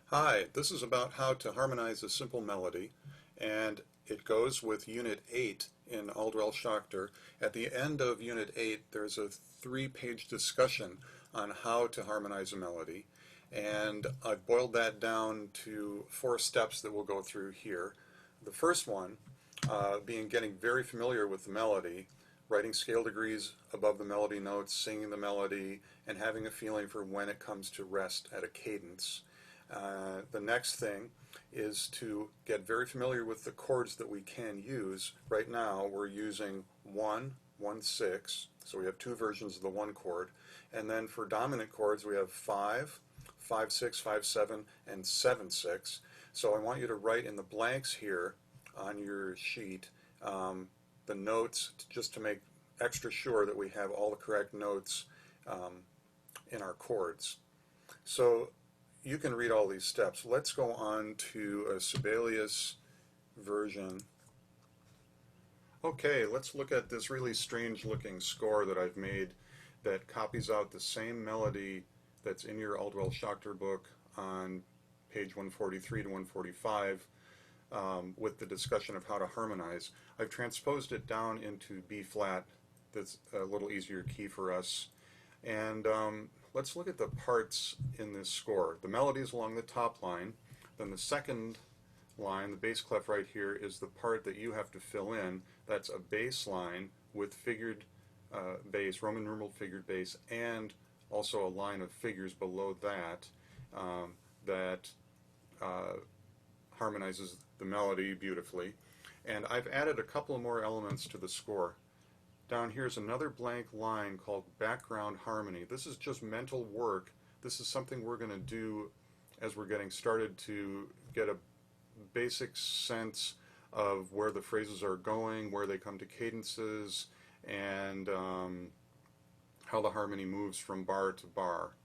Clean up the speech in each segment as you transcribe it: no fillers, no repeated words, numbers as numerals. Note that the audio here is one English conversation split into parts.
Hi, this is about how to harmonize a simple melody, and it goes with Unit 8 in Aldwell-Schachter. At the end of Unit 8, there's a three-page discussion on how to harmonize a melody, and I've boiled that down to 4 steps that we'll go through here. The first one being getting very familiar with the melody, writing scale degrees above the melody notes, singing the melody, and having a feeling for when it comes to rest at a cadence. The next thing is to get very familiar with the chords that we can use. Right now we're using 1, 1, 6, so we have 2 versions of the 1 chord. And then for dominant chords we have 5, 5, 6, 5, 7, and 7, 6. So I want you to write in the blanks here on your sheet the notes just to make extra sure that we have all the correct notes in our chords. So you can read all these steps. Let's go on to a Sibelius version. Okay, let's look at this really strange looking score that I've made that copies out the same melody that's in your Aldwell-Schachter book on page 143 to 145 with the discussion of how to harmonize. I've transposed it down into B flat. That's a little easier key for us. And let's look at the parts in this score. The melody is along the top line. Then the second line, the bass clef right here, is the part that you have to fill in. That's a bass line with figured bass, Roman numeral figured bass, and also a line of figures below that that harmonizes the melody beautifully. And I've added a couple more elements to the score. Down here is another blank line called background harmony. This is just mental work. This is something we're going to do as we're getting started to get a basic sense of where the phrases are going, where they come to cadences, and how the harmony moves from bar to bar.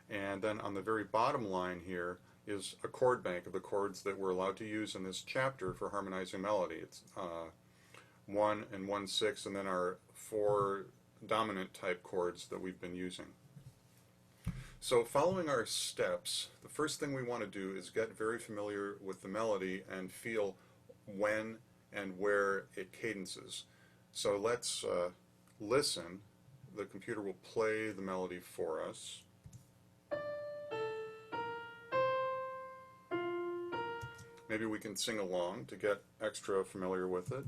And then on the very bottom line here is a chord bank of the chords that we're allowed to use in this chapter for harmonizing melody. It's 1 and 1, 6, and then our 4 dominant type chords that we've been using. So following our steps, the first thing we want to do is get very familiar with the melody and feel when and where it cadences. So let's listen. The computer will play the melody for us. Maybe we can sing along to get extra familiar with it.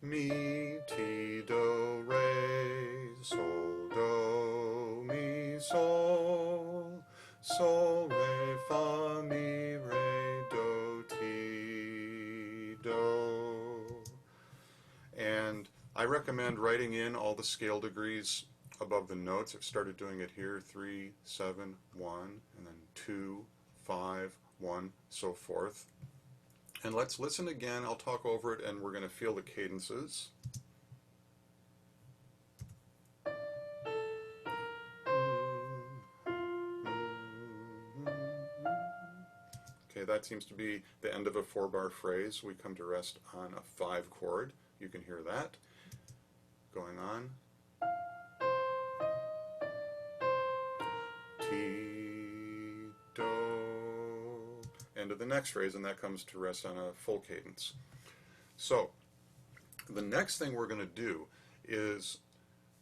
Mi, ti, do, re, sol, do, mi, sol, sol, re, fa, mi, re, do, ti, do. And I recommend writing in all the scale degrees above the notes. I've started doing it here, 3, 7, 1, and then 2, 5, 1, so forth. And let's listen again. I'll talk over it and we're going to feel the cadences. Okay, that seems to be the end of a 4-bar phrase. We come to rest on a 5 chord. You can hear that going on. Ti, do. End of the next phrase, and that comes to rest on a full cadence. So the next thing we're going to do is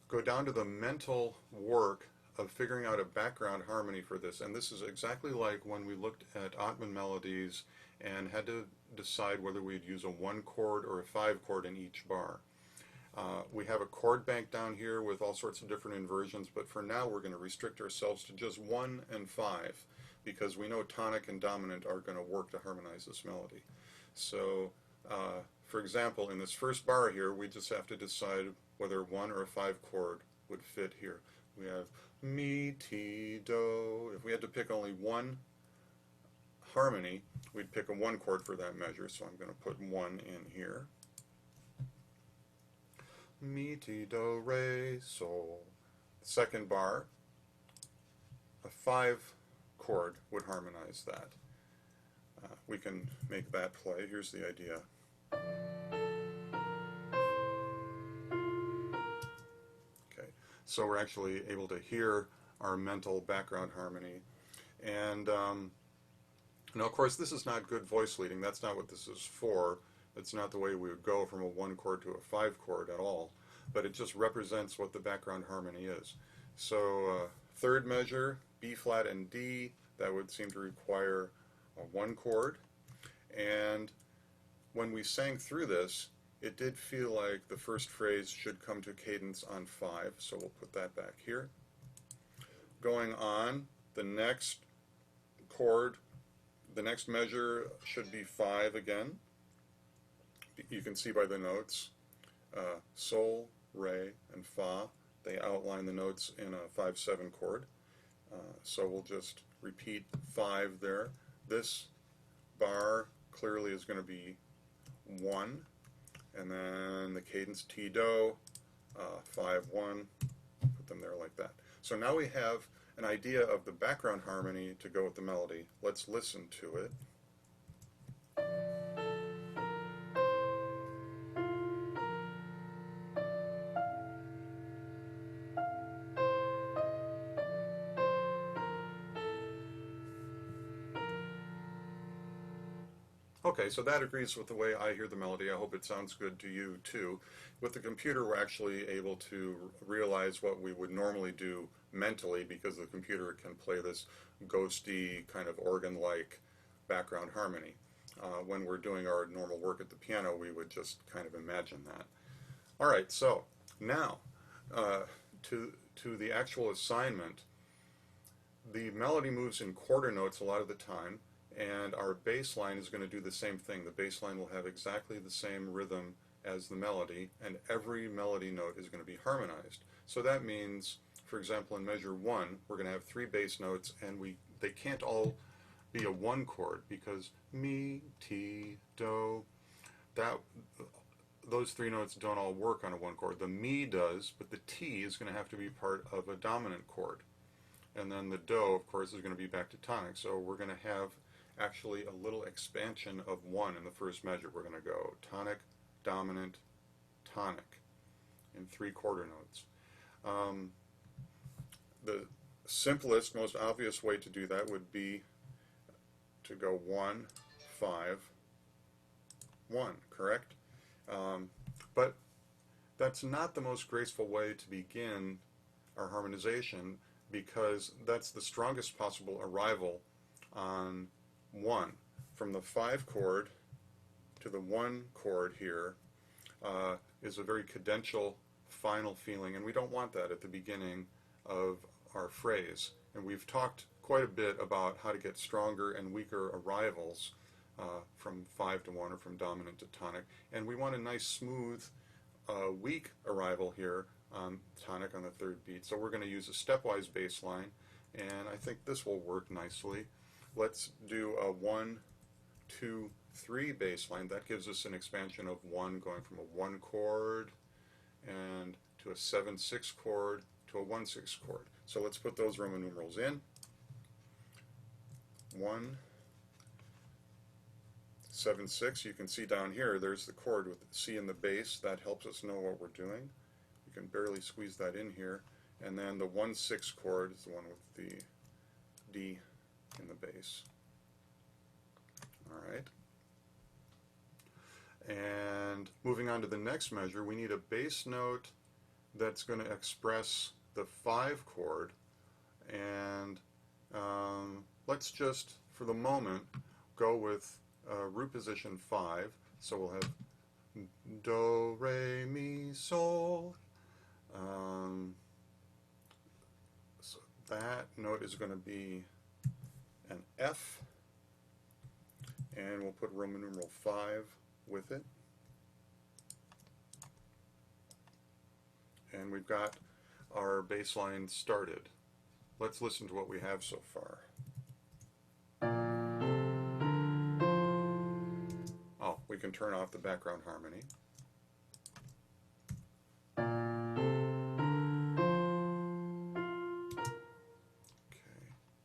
go down to the mental work of figuring out a background harmony for this. And this is exactly like when we looked at Ottman melodies and had to decide whether we'd use a 1 chord or a 5 chord in each bar. We have a chord bank down here with all sorts of different inversions, but for now we're going to restrict ourselves to just 1 and 5 because we know tonic and dominant are going to work to harmonize this melody. So for example, in this first bar here we just have to decide whether 1 or a 5 chord would fit here. We have mi, ti, do. If we had to pick only one harmony, we'd pick a 1 chord for that measure, so I'm going to put 1 in here. Mi, ti, do, re, sol. Second bar, a 5 chord would harmonize that. We can make that play. Here's the idea. Okay, so we're actually able to hear our mental background harmony. And now, of course, this is not good voice leading. That's not what this is for. It's not the way we would go from a 1 chord to a 5 chord at all. But it just represents what the background harmony is. So third measure, B flat and D, that would seem to require a 1 chord. And when we sang through this, it did feel like the first phrase should come to cadence on 5, so we'll put that back here. Going on, the next chord, the next measure should be 5 again. You can see by the notes, Sol, Re, and Fa. They outline the notes in a 5/7 chord. So we'll just repeat 5 there. This bar clearly is going to be 1, and then the cadence T-Do, 5/1, put them there like that. So now we have an idea of the background harmony to go with the melody. Let's listen to it. Okay, so that agrees with the way I hear the melody. I hope it sounds good to you too. With the computer, we're actually able to realize what we would normally do mentally, because the computer can play this ghosty, kind of organ-like background harmony. When we're doing our normal work at the piano, we would just kind of imagine that. All right, so now to the actual assignment. The melody moves in quarter notes a lot of the time, and our bass line is going to do the same thing. The bass line will have exactly the same rhythm as the melody, and every melody note is going to be harmonized. So that means, for example, in measure 1, we're going to have 3 bass notes, and they can't all be a 1 chord, because mi, ti, do, those 3 notes don't all work on a 1 chord. The mi does, but the ti is going to have to be part of a dominant chord. And then the do, of course, is going to be back to tonic. So we're going to have actually a little expansion of 1 in the first measure. We're going to go tonic, dominant, tonic in 3 quarter notes. The simplest, most obvious way to do that would be to go 1, 5, 1, correct? But that's not the most graceful way to begin our harmonization, because that's the strongest possible arrival on 1. From the 5 chord to the 1 chord here is a very cadential final feeling, and we don't want that at the beginning of our phrase. And we've talked quite a bit about how to get stronger and weaker arrivals from 5 to 1 or from dominant to tonic, and we want a nice smooth weak arrival here on tonic on the 3rd beat. So we're going to use a stepwise bass line, and I think this will work nicely. Let's do a 1, 2, 3 bass line. That gives us an expansion of 1, going from a 1 chord and to a 7/6 chord to a 1/6 chord. So let's put those Roman numerals in. 1, 7/6. You can see down here there's the chord with the C in the bass. That helps us know what we're doing. You can barely squeeze that in here. And then the 1/6 chord is the one with the D in the bass. All right. And moving on to the next measure, we need a bass note that's going to express the 5 chord. And let's just, for the moment, go with root position 5. So we'll have do, re, mi, sol. So that note is going to be an F, and we'll put Roman numeral 5 with it. And we've got our bass line started. Let's listen to what we have so far. Oh, we can turn off the background harmony.